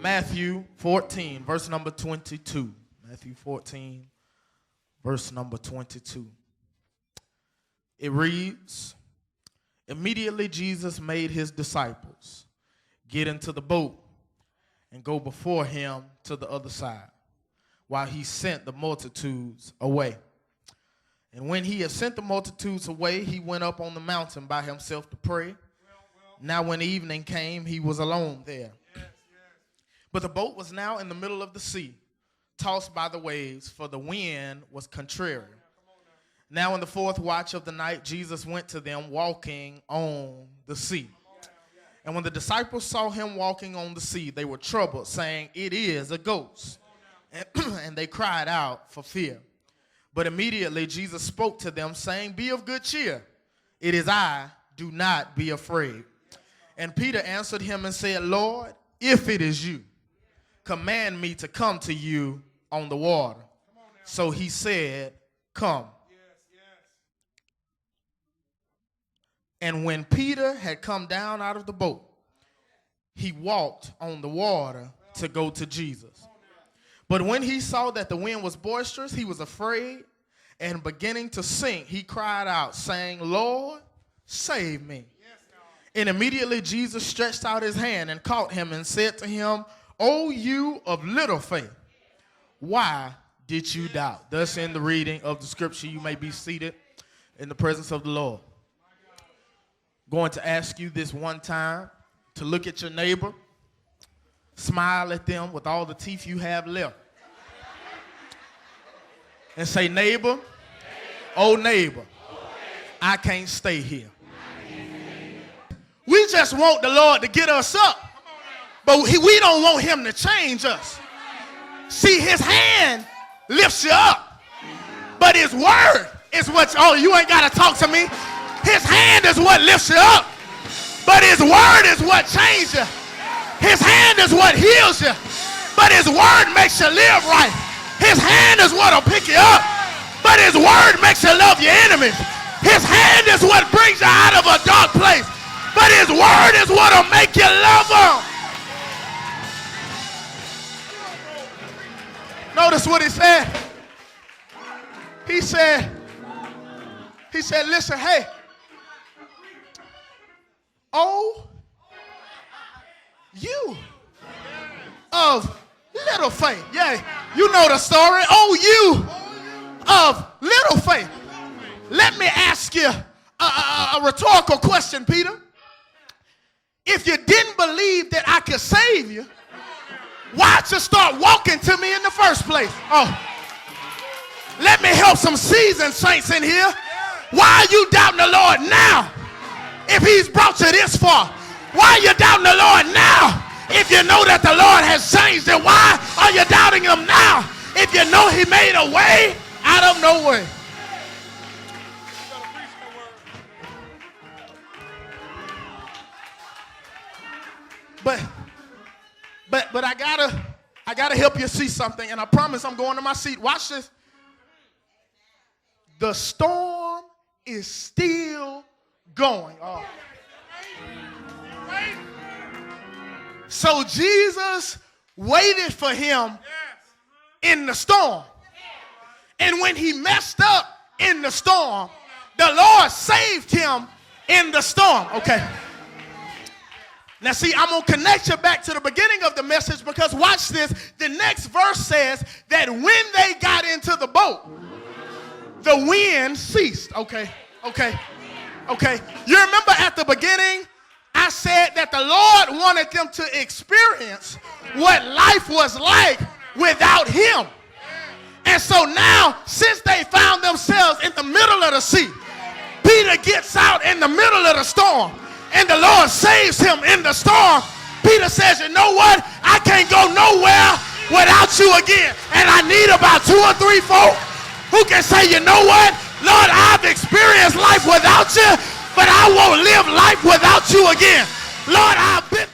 Matthew 14, verse number 22. Matthew 14, verse number 22. It reads, "Immediately Jesus made his disciples get into the boat and go before him to the other side, while he sent the multitudes away. And when he had sent the multitudes away, he went up on the mountain by himself to pray. Now when evening came, he was alone there. But the boat was now in the middle of the sea, tossed by the waves, for the wind was contrary. Now in the fourth watch of the night, Jesus went to them walking on the sea. And when the disciples saw him walking on the sea, they were troubled, saying, 'It is a ghost.' And they cried out for fear. But immediately Jesus spoke to them, saying, 'Be of good cheer. It is I. Do not be afraid.' And Peter answered him and said, 'Lord, if it is you, command me to come to you on the water.' So he said, 'Come.' And when Peter had come down out of the boat, he walked on the water to go to Jesus. But when he saw that the wind was boisterous, he was afraid, and beginning to sink, he cried out, saying, 'Lord, save me.' And immediately Jesus stretched out his hand and caught him and said to him, 'O you of little faith, why did you doubt?'" Thus in the reading of the scripture. You may be seated in the presence of the Lord. Going to ask you this one time to look at your neighbor, smile at them with all the teeth you have left, and say, "Neighbor, oh neighbor, I can't stay here." We just want the Lord to get us up, but we don't want him to change us. See, his hand lifts you up, but his word is what, oh, you ain't got to talk to me. His hand is what lifts you up, but his word is what changes you. His hand is what heals you, but his word makes you live right. His hand is what will pick you up, but his word makes you love your enemies. His hand is what brings you out of a dark place, but his word is what will make you love them. Notice what he said. He said, listen, hey, oh, you of little faith. Yeah, you know the story. Oh, you of little faith. Let me ask you a rhetorical question, Peter. If you didn't believe that I could save you, why'd you start walking to me in the first place? Oh, let me help some seasoned saints in here. Why are you doubting the Lord now? If he's brought you this far, why are you doubting the Lord now? If you know that the Lord has changed it, why are you doubting him now? If you know he made a way out of no way. But I gotta help you see something, and I promise I'm going to my seat. Watch this. The storm is still going. Oh. So Jesus waited for him in the storm. And when he messed up in the storm, the Lord saved him in the storm. Okay. Now see, I'm going to connect you back to the beginning of the message, because watch this. The next verse says that when they got into the boat, the wind ceased. Okay. You remember at the beginning, I said that the Lord wanted them to experience what life was like without him. And so now, since they found themselves in the middle of the sea, Peter gets out in the middle of the storm, and the Lord saves him in the storm. Peter says, "You know what? I can't go nowhere without you again." And I need about 2 or 3 folk who can say, "You know what? Lord, I've experienced life without you, but I won't live life without you again. Lord, I've been